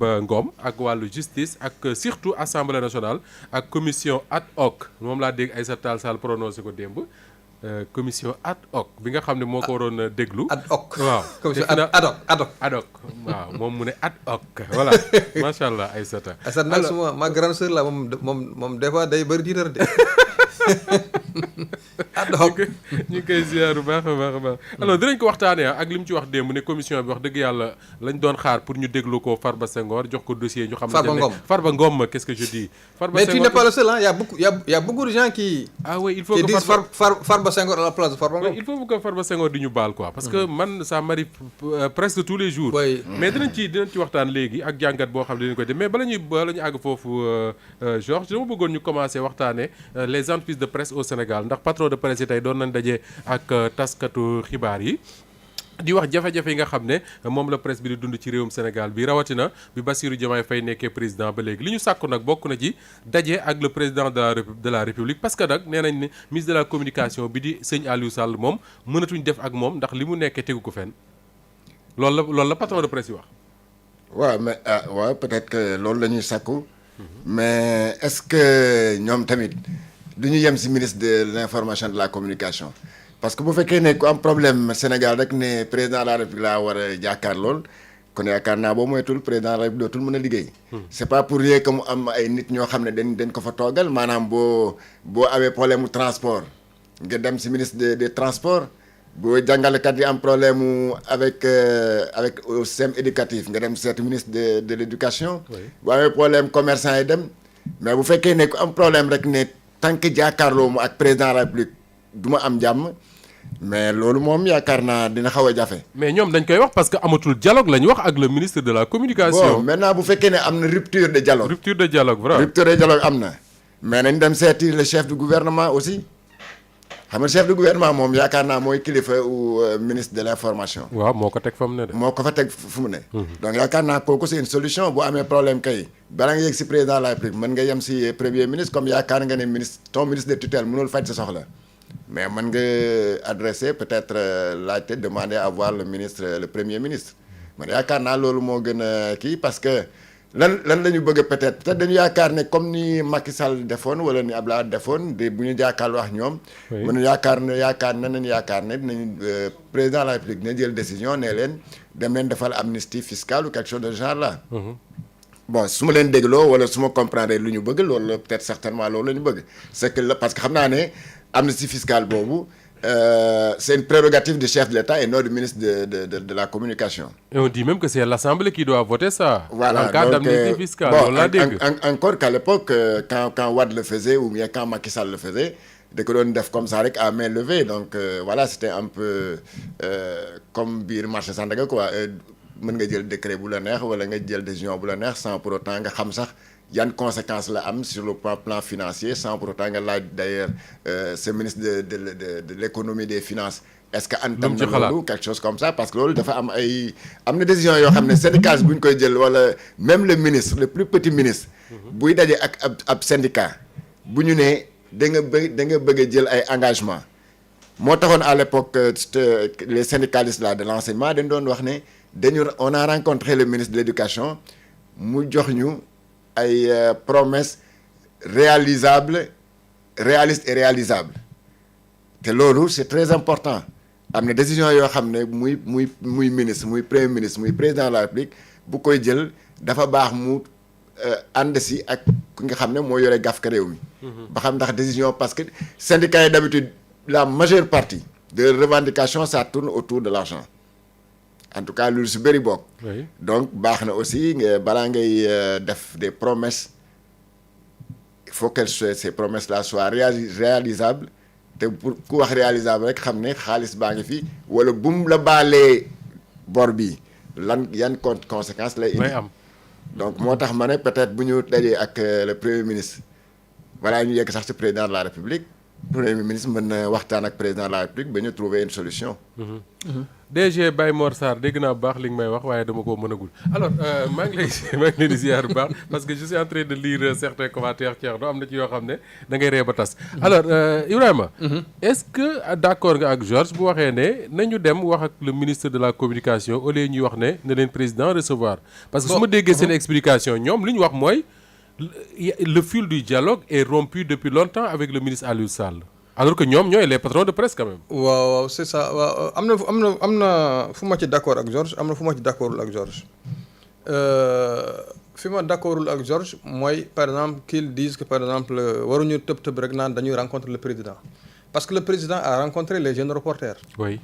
Ngom ak wàllu justice ak surtout assemblée nationale ak commission ad hoc moom laa dégg Aïssata Tall Sall prononcé ko démb commission ad hoc bi nga xam ne moo ko waroon déglu. ad hoc waaw commission ad hoc waaw moom mu ne ad hoc voilà macha allah Aïssata. Aïssata nag suma ma grande sœur la moom des fois day bëri tiitar de. ad hoc ñu ngi koy ziar bu baax a baax. alors dinañ ko waxtaanee ak li mu ci wax démb ne commission bi wax dëgg yàlla lañ doon xaar pour ñu déglu ko Farba Senghor jox ko dossier ñu xamante ne Farba Ngom qu'est-ce que je dis. Farba mais Senghor tu n'es pas le seul hein, y a beaucoup de gens qui. ah oui il faut que disent Farba Senghor à la place de Farba Ngom. oui, il faut que Farba Senghor di ñu baal quoi parce que man ça m'arrive presque tous les jours. oui mais dinañ ci waxtaan léegi ak jàngat boo xam ne dinañ ko def mais bala ñu àgg foofu Georges dama bëggoon ñu commencer waxtaanee les entreprises de presse au Sénégal ndax patron de presse yi tey doon nañ daje ak taskatu xibaar yi di wax jafe-jafe yi nga xam ne moom la presse bi di dund ci réewum Sénégal bi rawatina bi Bassirou Diomaye Faye nekkee président ba léegi li ñu sàkku nag bokk na ci daje ak le président de la République parce que nag nee nañ ne ministre de la communication bi di sëñ Aliou Sall moom mënatuñ def ak moom ndax li mu nekkee tegu ko fenn loolu la patron de presse yi wax. waaw mais waaw peut-être que loolu la ñuy sàkku mais est-ce que ñoom tamit du ñu yem ci ministre de l'information de la communication parce que bu fekkee ne ku am problème Sénégal rek ne président de la République laa war a jàkkaar lool kon yaakaar naa boo moytul président de la République dootul mën a liggéey. c'est pas pour rien que mu am ay nit ñoo xam ne dañ ko fa toogal maanaam boo amee problème mu transport nga dem ci ministre des transports boo jàngalekat yi am problème mu avec au système éducatif nga dem seeti ministre de l'éducation. boo amee problème commerçant yi dem mais bu fekkee ne ku am problème rek ne. tant que jàkkaarloo mu ak président de la République du ma am jàmm mais loolu moom yaakaar naa dina xaw a jafe. mais ñoom dañ koy wax parce que amatul dialogue la ñu wax ak le ministre de la communication. bon maintenant bu fekkee ne am na rupture de dialogue. rupture de dialogue vrai. rupture de dialogue am na mais nañ dem seeti le chef du gouvernement aussi xam nga chef du gouvernement moom yaakaar naa mooy kilifa ou ministre de l'information. waaw moo ko teg fa mu ne de. moo ko fa teg fu mu ne. donc yaakaar naa kooku c'est une solution bu amee problème kay. bala nga yegg ci président de la République mën nga yem ci premier ministre comme yaakaar nga ne ton ministre de tutelle mënul faj sa soxla mais mën nga adresser peut-être laajte demander à voir le premier ministre man yaakaar naa loolu moo gën a kii parce que lan la ñu bëgg peut-être dañu yaakaar ne comme ni Macky Sall defoon wala ni Abdoulaye defoon de bu ñu jàkkaarloo wax ñoom. mën nañu yaakaar ne dinañu président de la République dina jël décision ne leen dem leen defal amnistie fiscale ou quelque chose de genre là. bon su ma leen dégloo wala su ma comprendre lu ñu bëgg loolu la peut-être certainement loolu la ñu bëgg c'est que parce que xam naa ne amnistie fiscale boobu c'est une prérogative du chef de l'État et non du ministre de la communication. et on dit même que c'est l'Assemblée qui doit voter ça. voilà en cas d'amnistie fiscale. bon laa dégg encore qu'à l'époque quand Wade le faisait ou bien quand Macky Sall le faisait da ko doon def comme ça rek à main levée donc voilà c'était un peu comme biir marché Sandaga quoi. mën nga jël décret bu la neex wala nga jël décision bu la neex sans pour autant nga xam sax yan conséquences la am sur le plan financier sans pour autant nga laaj d'ailleurs ce ministre de l'économie des finances est-ce que antam na loolu quelque chose comme ça parce que loolu dafa am na décision yoo xam ne syndicats bu ñu koy jël wala même le ministre le plus petit ministre buy daje ak ab syndicat bu ñu ne da nga bëgg a jël ay engagement moo taxoon à l'époque les syndicalistes là de l'enseignement dañ doon wax ne on a rencontré le ministre de l'éducation mu jox ñu ay promesses réalistes et réalisables te loolu c'est très important am na décision yoo xam ne muy ministre muy premier ministre muy président de la République bu koy jël dafa baax mu ànd si ak ki nga xam ne moo yore gafka réew mi ba xam ndax décision parce que syndicats yi d'habitude la majeure partie de revendications ça tourne autour de l'argent en tout cas lu si bëri bokk. donc baax na aussi balaa ngay def des promesses il faut que ces promesses là soient réalisables te pour ku wax réalisable rek xam ne xaalis baa ngi fi wala bum la baalee bor bi yan conséquences lay indi am. donc moo tax ma ne peut-être bu ñu dajee ak le premier ministre balaa ñu yegg sax ci président de la République premier ministre mën na waxtaan ak président de la République ba ñu trouver une solution. DG Baye Mor Sarr dégg naa bu baax li nga may wax waaye dama koo mënagul alors maa ngi lay di ziar bu baax parce que je suis en train de lire certains commentaires Thierno am na ci yoo xam ne da ngay ree ba tas. alors Ibrahima. est-ce que d'accord nga ak Georges bu waxee ne nañu dem wax ak le ministre de la communication au lieu ñuy wax ne leen président recevoir. parce que su ma déggee seen explication ñoom li ñu wax mooy le fil du dialogue est rompu depuis longtemps avec le ministre Aliou Sall. alors que ñoom ñooy les patrons de presse quand même. waaw c'est ça waaw am na fu ma ci d'accord ak Georges am na fu ma ci d'accordul ak Georges fi ma d'accordul ak Georges mooy par exemple qu'ils disent que par exemple waruñu tëb rek naan dañuy rencontrer le président parce que le président a rencontré les jeunes reporters. oui.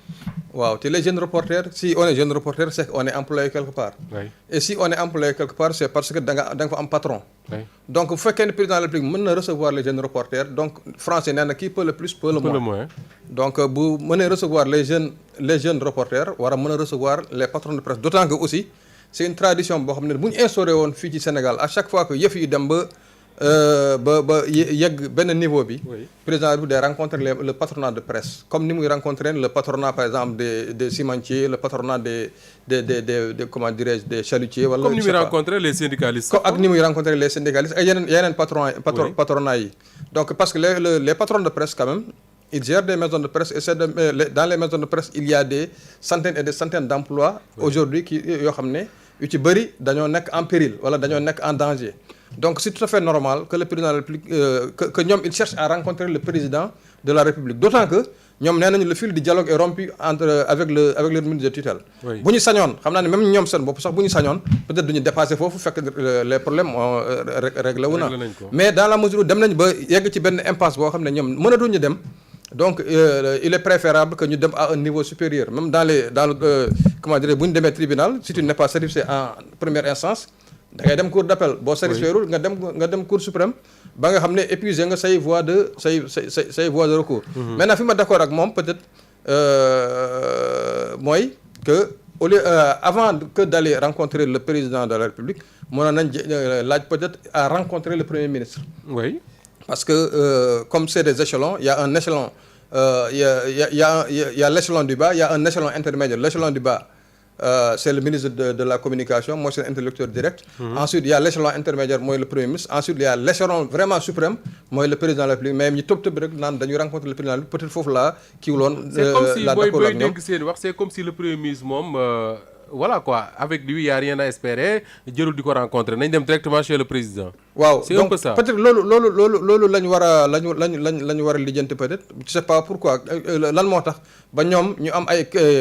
waaw te les jeunes reporters si on est jeune reporter c'est qu'on est employé quelque part. oui. et si on est employé quelque part c'est parce que da nga fa am patron. oui. donc bu fekkee ne président de la République mën na recevoir les jeunes reporters donc français nee na qui peut le plus peut le moins. donc bu mënee recevoir les jeunes reporters war a mën a recevoir les patrons de presse d'autant que aussi c'est une tradition boo xam ne bu ñu instauré woon fii ci Sénégal à chaque fois que yëf yi dem ba yegg benn niveau bi. oui. président bi day rencontrer le patronat de presse comme ni muy rencontrer le patronat par exemple des cimentiers le patronat des comment dirais-je des chalutiers. wala comme ni muy rencontrer les syndicalistes. ak ni muy rencontrer les syndicalistes ak yeneen patronat yi. donc parce que les patrons de presse quand même ils gèrent des maisons de presse et dans les maisons de presse il y a des centaines et des centaines d'emplois aujourd'hui yoo xam ne yu ci bëri dañoo nekk en péril wala dañoo nekk en danger. donc c'est tout à fait normal que le président de la République que ñoom il cherche à rencontrer le président de la République d'autant que ñoom nee nañu le fil du dialogue est rompu avec le ministre de tutelle. oui. bu ñu sañoon xam naa ne même ñoom seen bopp sax bu ñu sañoon peut-être duñu dépasser foofu fekk les problèmes réglé wu na mais dans la mesure où dem nañu ba yegg ci benn impasse boo xam ne ñoom mënatuñu dem donc il est préférable que ñu dem à un niveau supérieur même dans le comment dire bu ñu demee tribunal si tu n'es pas satisfait en première instance da ngay dem cour d'appel boo satisfairul nga dem cour suprême ba nga xam ne épuisé nga say voies de recours. maintenant fi ma d'accord ak moom peut-être mooy que au lieu avant que d'aller rencontrer le président de la République mënoon nañ laaj peut-être à rencontrer le premier ministre. oui. parce que comme c'est des échelons il y a un échelon il y a l'échelon du bas il y a un échelon intermédiaire l'échelon du bas c'est le ministre de la communication mooy seen interlocuteur direct. Ensuite il y a l'échelon intermédiaire mooy le premier ministre ensuite il y a l'échelon vraiment suprême mooy le président de la République mais ñu tëb rek naan dañuy rencontrer le président de la République peut-être foofu laa kiiwuloon. c'est comme si booy dégg seen wax c'est comme si le premier ministre moom voilà quoi avec lui y a rien à espérer jërul di ko rencontrer nañ dem directement chez le président. waaw c'est un peu ça. peut-être loolu la ñu war a lijjanti peut-être je sais pas pourquoi lan moo tax ba ñoom ñu am ay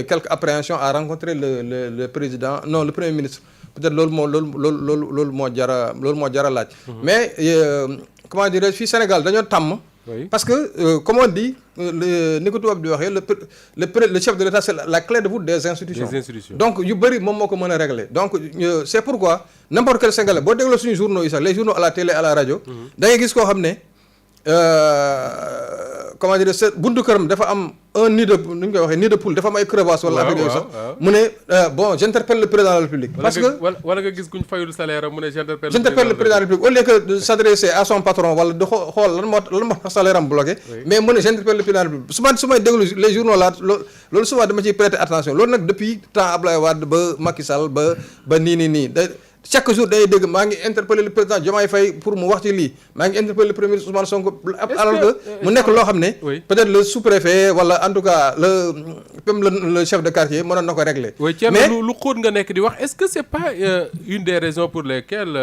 quelques appréhensions à rencontrer le président non le premier ministre peut-être loolu moo jara laaj. mais comment dirais-je fii Sénégal dañoo tàmm. oui. parce que comme on dit ni ko tubaab di waxee le chef de l'État c'est la clé de voûte des institutions. donc yu bëri moom moo ko mën a régler donc c'est pourquoi n'importe quel Sénégalais boo dégloo suñu journaux yi sax les journaux à la télé à la rajo. da ngay gis koo xam ne comment dire buntu këram dafa am un nid de nu ñu koy waxee nid de poule dafa am ay crevasses wala affaire yooyu sax mu ne bon j'interpelle le président de la République parce que wala nga gis kuñ fayul salaire mu ne j'interpelle le président de la République au lieu que de s'adresser à son patron wala de xool lan moo tax salaire am bloqué mais mu ne j'interpelle le président de la République su may déglu les journaux là loolu souvent dama ciy prêter attention loolu nag depuis temps Abdoulaye Wade ba Macky Sall ba nii chaque jour day dégg maa ngi interpeller le président Diomaye Faye pour mu wax ci lii maa ngi interpeller le premier ministre Ousmane Sonko alors que mu nekk loo xam ne peut-être le sous-préfet wala en tout cas le chef de quartier mënoon na ko régler. mais lu xóot nga nekk di wax est-ce que c'est pas une des raisons pour lesquelles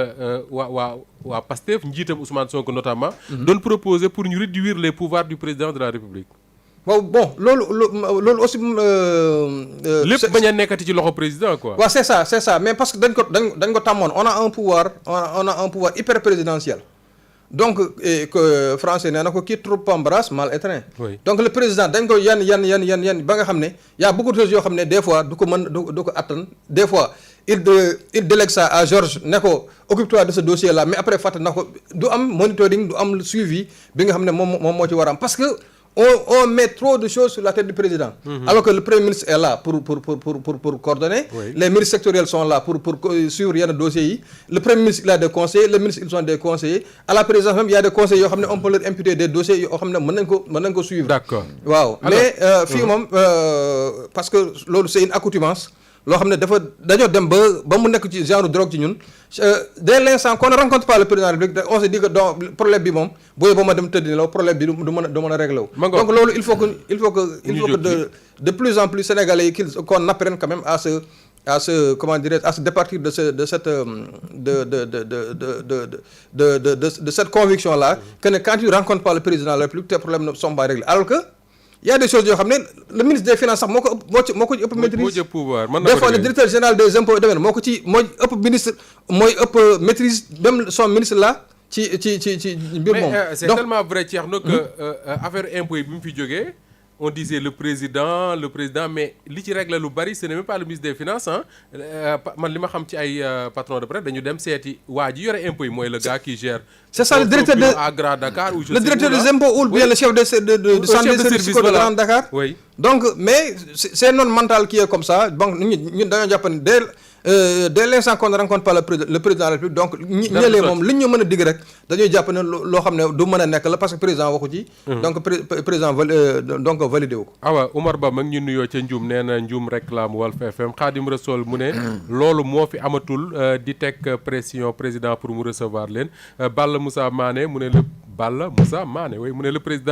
waa Pastef njiitam Ousmane Sonko notamment doon proposer pour ñu réduire les pouvoirs du président de la République. waaw bon loolu aussi. lépp bañ a nekkati ci loxo président quoi. waaw c'est ça mais parce que dañ ko tàmmoon on a un pouvoir hyper présidentiel donc que français nee na ko qui trop embrasse mal étreint. oui. donc le président dañ ko yan ba nga xam ne y a beaucoup de choses yoo xam ne des fois du ko attan des fois il délègue ça à Georges ne ko occupe-toi de ce dossier là mais après fàtte na ko du am monitoring du am suivi bi nga xam ne moom moo ci war a am parce que. on met trop de choses sur la tête du président. Alors que le Premier ministre est là pour coordonner. Oui. Les ministres sectoriels sont là pour suivre yenn dossiers yi. Le Premier ministre il a des conseillers, les ministres ils ont des conseillers. À la présidence même il y a des conseillers yoo xam ne on peut leur imputer des dossiers yoo xam ne mën nañ ko suivre. D'accord. waaw mais fii moom parce que loolu c'est une accoutumance. loo xam ne dañoo dem ba mu nekk ci genre drogue ci ñun dès l'instant qu'on ne rencontre pas le président de la République on se dit que donc problème bi moom booy ba ma dem tëdd ni la problème bi du mën a régler wu. donc loolu il faut que de plus en plus sénégalais yi qu'on apprenne quand même à se comment dirais-je à se départir de cette conviction là que ne quand tu rencontres pas le président de la République tes problèmes ne sont pas réglés alors que il y a des choses yoo xam ne le ministre des finances sax moo ko ëpp maîtrise des fois le directeur général des impôts et domaines mooy ëpp ministre mooy ëpp maîtrise même son ministre là ci mbir moom. mais c'est tellement vrai Thierno que affaire impôts yi bi mu fi jógee on disait le président mais li ci règle lu bari ce n'est même pas le ministre des finances man li ma xam ci ay patron de presse dañu dem seeti waa ji yore impôts yi mooy le gars qui gère. C'est ça le directeur de à Grand Dakar ou je le directeur des impôts ou bien le chef de centre de service de Grand Dakar. Oui. Donc mais c'est notre mental qui est comme ça donc ñun dañoo jàpp ne dès l'instant qu'on ne rencontre pas le président de la République donc ñëlee moom li ñu mën a digg rek dañuy jàpp ne loo xam ne du mën a nekk la parce que président waxu ci. donc président donc validé wu ko. awa Oumar Ba ma ngi ñu nuyoo ca Ndioum nee na Ndioum réclame Walf FM Khadim Rassoul mu ne loolu moo fi amatul di teg pression président pour mu recevoir leen Balla Moussa Mané mu ne le président